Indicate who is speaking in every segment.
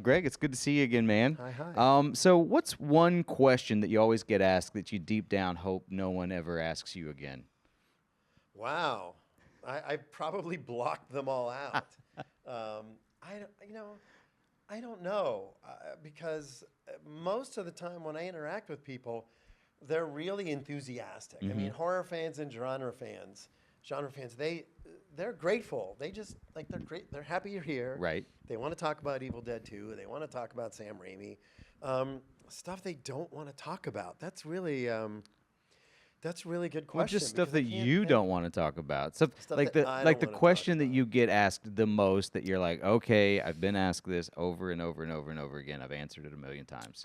Speaker 1: Greg, it's good to see you again, man.
Speaker 2: Hi, hi.
Speaker 1: So what's one question that you always get asked that you deep down hope no one ever asks you again?
Speaker 2: Wow. I probably blocked them all out. I don't, I don't know because most of the time when I interact with people, they're really enthusiastic. I mean, horror fans and genre fans, they're grateful. They just like they're great. They're happy you're here.
Speaker 1: Right.
Speaker 2: They want to talk about Evil Dead 2. They want to talk about Sam Raimi. Stuff they don't want to talk about. That's a really good
Speaker 1: Well,
Speaker 2: question.
Speaker 1: just stuff
Speaker 2: because I
Speaker 1: that
Speaker 2: can't
Speaker 1: you
Speaker 2: think
Speaker 1: don't want to talk about. Stuff
Speaker 2: stuff
Speaker 1: like
Speaker 2: that
Speaker 1: the
Speaker 2: I
Speaker 1: like
Speaker 2: don't
Speaker 1: the
Speaker 2: want to talk
Speaker 1: question that
Speaker 2: about.
Speaker 1: you get asked the most that you're like, okay, I've been asked this over and over and over and over again. I've answered it a million times.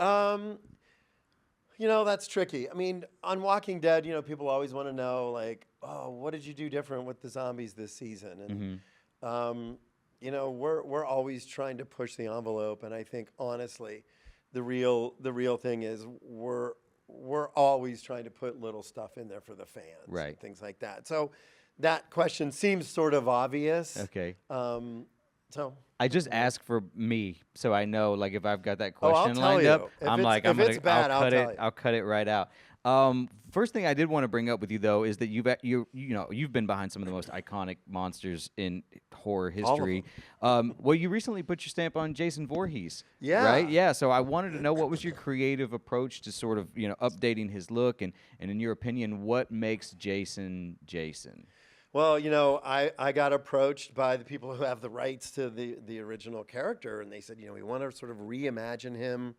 Speaker 2: That's tricky. I mean, on Walking Dead, people always want to know, like, oh, what did you do different with the zombies this season? We're always trying to push the envelope, and I think honestly, the real thing is we're always trying to put little stuff in there for the fans,
Speaker 1: Right.
Speaker 2: and things like that. So that question seems sort of obvious.
Speaker 1: Okay.
Speaker 2: So
Speaker 1: I just ask for me, so I know, like, if I've got that
Speaker 2: Oh, I'll
Speaker 1: question
Speaker 2: tell
Speaker 1: lined up,
Speaker 2: you. If
Speaker 1: I'm
Speaker 2: it's-
Speaker 1: like,
Speaker 2: if
Speaker 1: I'm gonna,
Speaker 2: it's bad, I'll
Speaker 1: cut
Speaker 2: tell
Speaker 1: it,
Speaker 2: you.
Speaker 1: I'll cut it right out. First thing I did want to bring up with you though is that you've been behind some of the most iconic monsters in horror
Speaker 2: of
Speaker 1: history. Well, you recently put your stamp on Jason Voorhees, right?
Speaker 2: Yeah.
Speaker 1: Yeah. So I wanted to know what was your creative approach to sort of updating his look and in your opinion, what makes Jason Jason?
Speaker 2: Well, I got approached by the people who have the rights to the original character, and they said, we want to sort of reimagine him.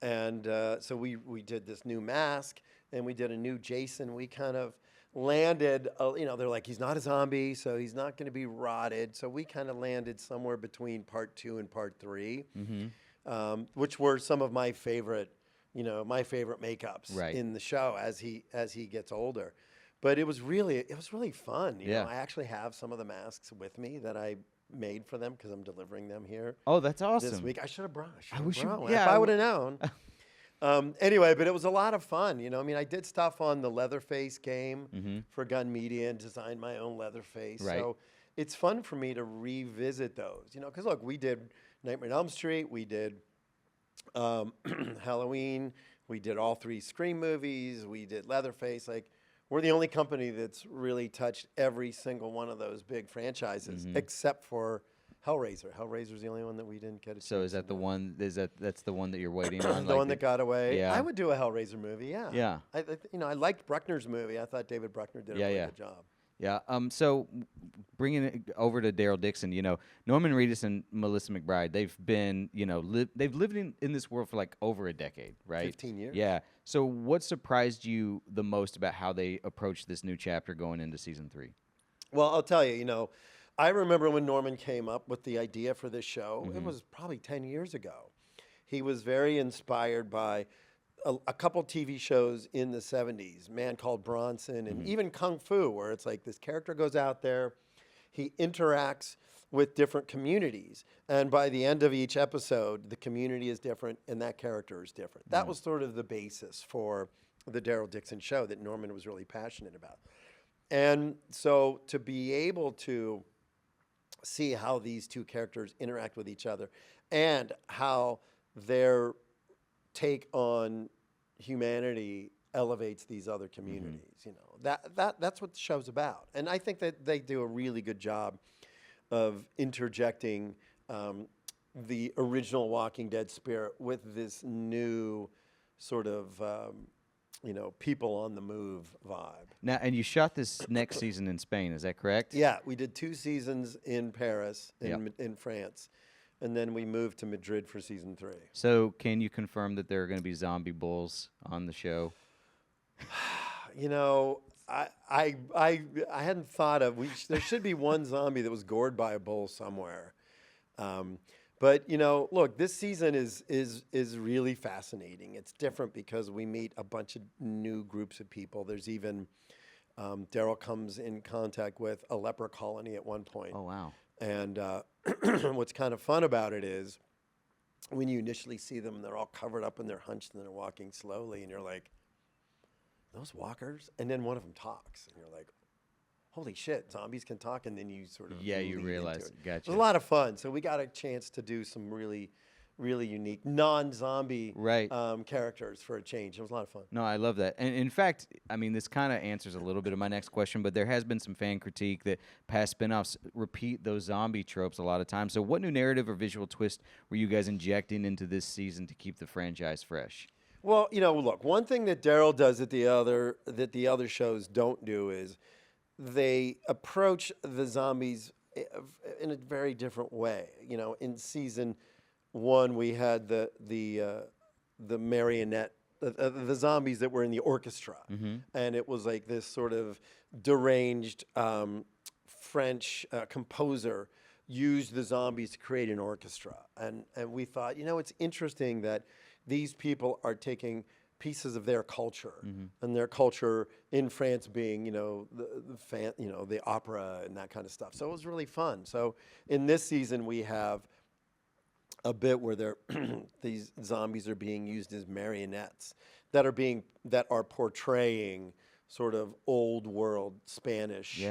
Speaker 2: And so we did this new mask, and we did a new Jason. We kind of landed, they're like, he's not a zombie, so he's not going to be rotted. So we kind of landed somewhere between part 2 and part 3, which were some of my favorite makeups
Speaker 1: Right.
Speaker 2: in the show as he gets older. But it was really fun.
Speaker 1: Yeah.
Speaker 2: I actually have some of the masks with me that I made for them because I'm delivering them here
Speaker 1: Oh, that's awesome.
Speaker 2: this week. I should have brought.
Speaker 1: I wish you-
Speaker 2: If
Speaker 1: yeah,
Speaker 2: I would have known. Anyway, but it was a lot of fun. I mean, I did stuff on the Leatherface game for Gun Media and designed my own Leatherface.
Speaker 1: Right.
Speaker 2: So it's fun for me to revisit those. Because look, we did Nightmare on Elm Street, we did Halloween, we did all 3 Scream movies, we did Leatherface. Like, we're the only company that's really touched every single one of those big franchises, except for Hellraiser. Hellraiser's the only one that we didn't get a chance
Speaker 1: So is that
Speaker 2: to
Speaker 1: the
Speaker 2: do.
Speaker 1: one? That's the one that you're waiting on?
Speaker 2: The one that got away?
Speaker 1: Yeah.
Speaker 2: I would do a Hellraiser movie, yeah.
Speaker 1: Yeah.
Speaker 2: I liked Bruckner's movie. I thought David Bruckner did a
Speaker 1: Yeah,
Speaker 2: really
Speaker 1: yeah.
Speaker 2: good job.
Speaker 1: Yeah. So bringing it over to Daryl Dixon, Norman Reedus and Melissa McBride, they've been, they've lived in this world for like over a decade, right?
Speaker 2: 15 years.
Speaker 1: Yeah. So what surprised you the most about how they approached this new chapter going into season 3?
Speaker 2: Well, I'll tell you, I remember when Norman came up with the idea for this show. It was probably 10 years ago. He was very inspired by a couple TV shows in the 70s, Man Called Bronson, and even Kung Fu, where it's like this character goes out there, he interacts with different communities, and by the end of each episode, the community is different and that character is different. That was sort of the basis for the Daryl Dixon show that Norman was really passionate about. And so to be able to see how these two characters interact with each other and how their take on humanity elevates these other communities, that's what the show's about. And I think that they do a really good job of interjecting the original Walking Dead spirit with this new sort of people on the move vibe.
Speaker 1: Now, and you shot this next season in Spain, is that correct?
Speaker 2: Yeah, we did 2 seasons in Paris,
Speaker 1: Yep.
Speaker 2: in France, and then we moved to Madrid for season 3.
Speaker 1: So can you confirm that there are going to be zombie bulls on the show?
Speaker 2: I hadn't thought of. There should be one zombie that was gored by a bull somewhere. But look, this season is really fascinating. It's different because we meet a bunch of new groups of people. There's even Daryl comes in contact with a leper colony at one point.
Speaker 1: Oh, wow.
Speaker 2: And what's kind of fun about it is when you initially see them, they're all covered up and they're hunched and they're walking slowly, and you're like, those walkers? And then one of them talks, and you're like, holy shit, zombies can talk. And then you sort of
Speaker 1: Yeah, you
Speaker 2: lean
Speaker 1: realize.
Speaker 2: into it.
Speaker 1: Gotcha.
Speaker 2: It was a lot of fun. So we got a chance to do some really really unique, non-zombie
Speaker 1: Right.
Speaker 2: characters for a change. It was a lot of fun.
Speaker 1: No, I love that. And in fact, I mean, this kind of answers a little bit of my next question, but there has been some fan critique that past spinoffs repeat those zombie tropes a lot of times. So, what new narrative or visual twist were you guys injecting into this season to keep the franchise fresh?
Speaker 2: Well, look, one thing that Daryl does that the other shows don't do is they approach the zombies in a very different way. In season 1, we had the marionette, the zombies that were in the orchestra, and it was like this sort of deranged French composer used the zombies to create an orchestra, and we thought, it's interesting that these people are taking pieces of their culture, and their culture in France being, the opera and that kind of stuff. So it was really fun. So in this season, we have a bit where these zombies are being used as marionettes that are portraying sort of old world Spanish,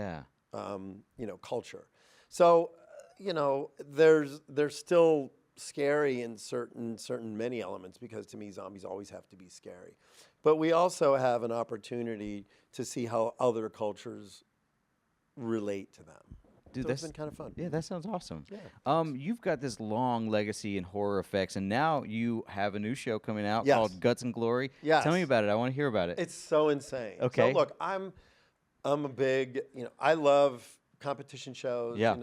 Speaker 2: culture. So, there's still scary in certain many elements, because to me zombies always have to be scary, but we also have an opportunity to see how other cultures relate to them.
Speaker 1: Dude,
Speaker 2: so it's been kind of fun.
Speaker 1: Yeah, that sounds awesome.
Speaker 2: Yeah.
Speaker 1: You've got this long legacy in horror effects, and now you have a new show coming out
Speaker 2: Yes.
Speaker 1: called Guts and Glory.
Speaker 2: Yes.
Speaker 1: Tell me about it. I want to hear about it.
Speaker 2: It's so insane.
Speaker 1: Okay.
Speaker 2: So look, I'm a big, I love competition shows.
Speaker 1: Yeah.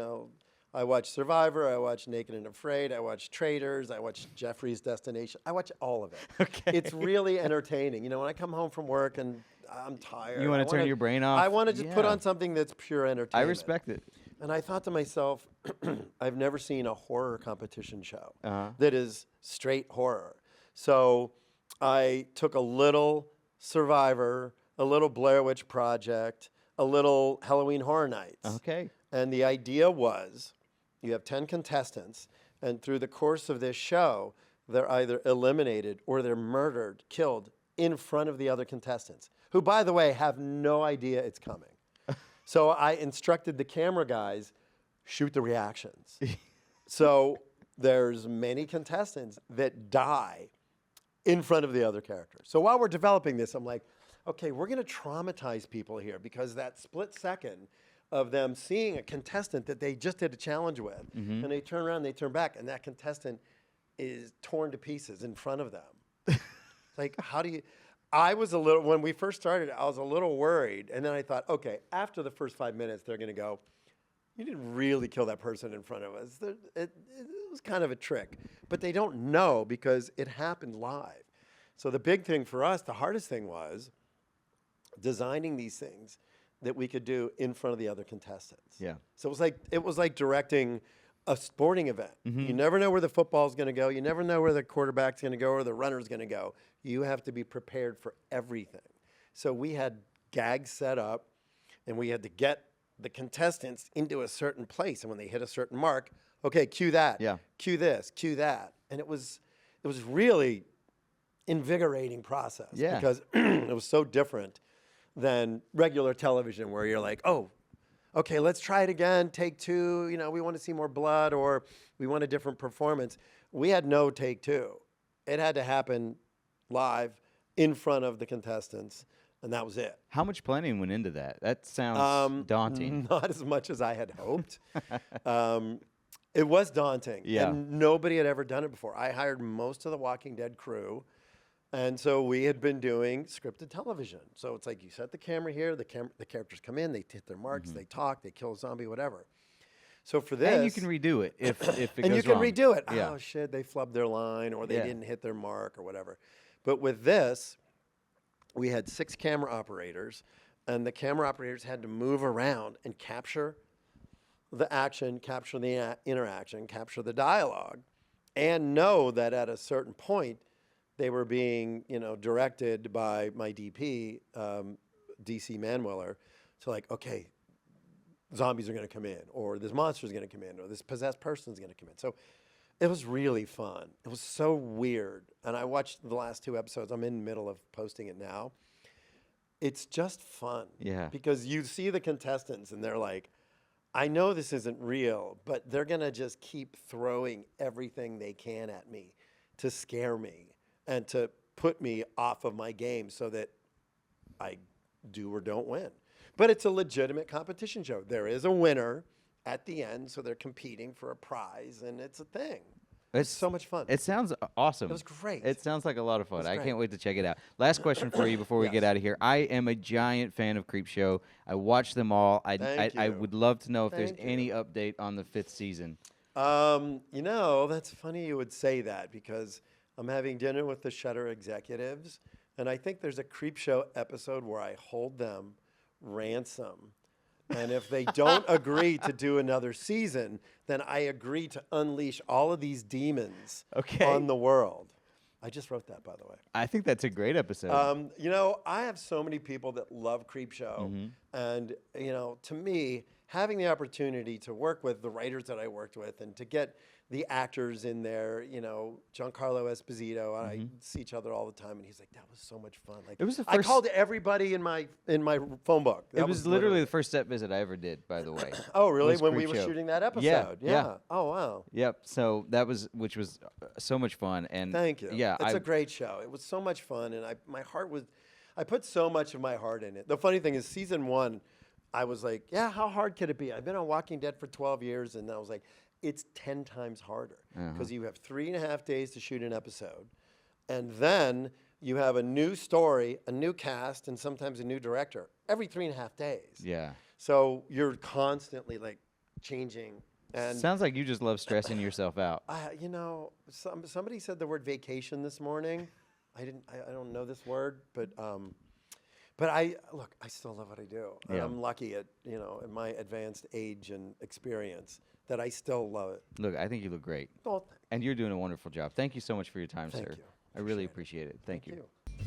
Speaker 2: I watch Survivor, I watch Naked and Afraid, I watch Traitors, I watch Jeffrey's Destination. I watch all of it.
Speaker 1: Okay.
Speaker 2: It's really entertaining. When I come home from work and I'm tired.
Speaker 1: You want to turn your brain off?
Speaker 2: I want to just put
Speaker 1: Yeah.
Speaker 2: on something that's pure entertainment.
Speaker 1: I respect it.
Speaker 2: And I thought to myself, I've never seen a horror competition show
Speaker 1: Uh-huh.
Speaker 2: that is straight horror. So I took a little Survivor, a little Blair Witch Project, a little Halloween Horror Nights.
Speaker 1: Okay.
Speaker 2: And the idea was you have 10 contestants, and through the course of this show, they're either eliminated or they're murdered, killed in front of the other contestants, who, by the way, have no idea it's coming. So I instructed the camera guys, shoot the reactions. So there's many contestants that die in front of the other characters. So while we're developing this, I'm like, okay, we're going to traumatize people here, because that split second of them seeing a contestant that they just did a challenge with, and they turn around, they turn back, and that contestant is torn to pieces in front of them. Like, how do you... when we first started, I was a little worried, and then I thought, okay, after the first 5 minutes, they're going to go, you didn't really kill that person in front of us. It was kind of a trick. But they don't know, because it happened live. So the big thing for us, the hardest thing was designing these things that we could do in front of the other contestants.
Speaker 1: Yeah.
Speaker 2: So it was like directing a sporting event. You never know where the football's going to go. You never know where the quarterback's going to go or the runner's going to go. You have to be prepared for everything. So we had gags set up, and we had to get the contestants into a certain place. And when they hit a certain mark, okay, cue that.
Speaker 1: Yeah.
Speaker 2: Cue this, cue that. And it was really invigorating process.
Speaker 1: Yeah.
Speaker 2: Because it was so different than regular television, where you're like, oh, okay, let's try it again, take 2, we want to see more blood, or we want a different performance. We had no take 2. It had to happen live in front of the contestants, and that was it.
Speaker 1: How much planning went into that? That sounds daunting.
Speaker 2: Not as much as I had hoped. It was daunting,
Speaker 1: Yeah.
Speaker 2: and nobody had ever done it before. I hired most of the Walking Dead crew, and so we had been doing scripted television. So it's like you set the camera here, the characters come in, they hit their marks, they talk, they kill a zombie, whatever. So for this...
Speaker 1: And you can redo it if it goes
Speaker 2: and you can
Speaker 1: wrong.
Speaker 2: redo it.
Speaker 1: Yeah.
Speaker 2: Oh, shit, they flubbed their line, or they
Speaker 1: Yeah.
Speaker 2: didn't hit their mark, or whatever. But with this, we had 6 camera operators, and the camera operators had to move around and capture the action, capture the interaction, capture the dialogue, and know that at a certain point, they were being, directed by my DP, DC Manwiller, to like, okay, zombies are going to come in, or this monster is going to come in, or this possessed person is going to come in. So it was really fun. It was so weird. And I watched the last 2 episodes. I'm in the middle of posting it now. It's just fun.
Speaker 1: Yeah.
Speaker 2: Because you see the contestants, and they're like, I know this isn't real, but they're going to just keep throwing everything they can at me to scare me and to put me off of my game so that I do or don't win. But it's a legitimate competition show. There is a winner at the end, so they're competing for a prize, and it's a thing. It's so much fun.
Speaker 1: It sounds awesome.
Speaker 2: It was great.
Speaker 1: It sounds like a lot of fun. I
Speaker 2: great.
Speaker 1: can't wait to check it out. Last question for you before we get
Speaker 2: Yes.
Speaker 1: out of here. I am a giant fan of Creepshow. I watch them all. I
Speaker 2: Thank you.
Speaker 1: would love to know if there's
Speaker 2: Thank you.
Speaker 1: any update on the 5th season.
Speaker 2: You know, that's funny you would say that because I'm having dinner with the Shudder executives, and I think there's a Creepshow episode where I hold them ransom. And if they don't agree to do another season, then I agree to unleash all of these demons on the world. I just wrote that, by the way.
Speaker 1: I think that's a great episode.
Speaker 2: You know, I have so many people that love Creepshow. And, you know, to me, having the opportunity to work with the writers that I worked with and to get the actors in there, you know, Giancarlo Esposito, and I see each other all the time, and he's like, that was so much fun. Like,
Speaker 1: It was the
Speaker 2: I
Speaker 1: first-
Speaker 2: called everybody in my phone book.
Speaker 1: It was literally the first set visit I ever did, by the way.
Speaker 2: Oh, really?
Speaker 1: was
Speaker 2: When we were
Speaker 1: Creepshow.
Speaker 2: shooting that episode?
Speaker 1: Yeah.
Speaker 2: Oh, wow.
Speaker 1: Yep. So that was, which was so much fun. And
Speaker 2: Thank you.
Speaker 1: Yeah.
Speaker 2: It's a great show. It was so much fun, and I put so much of my heart in it. The funny thing is, season 1, I was like, yeah, how hard could it be? I've been on Walking Dead for 12 years, and I was like, it's 10 times harder because you have 3.5 days to shoot an episode, and then you have a new story, a new cast, and sometimes a new director every 3.5 days.
Speaker 1: Yeah.
Speaker 2: So you're constantly like changing. And
Speaker 1: Sounds like you just love stressing yourself out.
Speaker 2: you know, somebody said the word vacation this morning. I don't know this word, but I still love what I do. And
Speaker 1: Yeah.
Speaker 2: I'm lucky at, you know, in my advanced age and experience that I still love it.
Speaker 1: Look, I think you look great.
Speaker 2: Well,
Speaker 1: And you're doing a wonderful job. Thank you so much for your time,
Speaker 2: Thank
Speaker 1: sir.
Speaker 2: you.
Speaker 1: I really appreciate it. Thank you.
Speaker 2: you.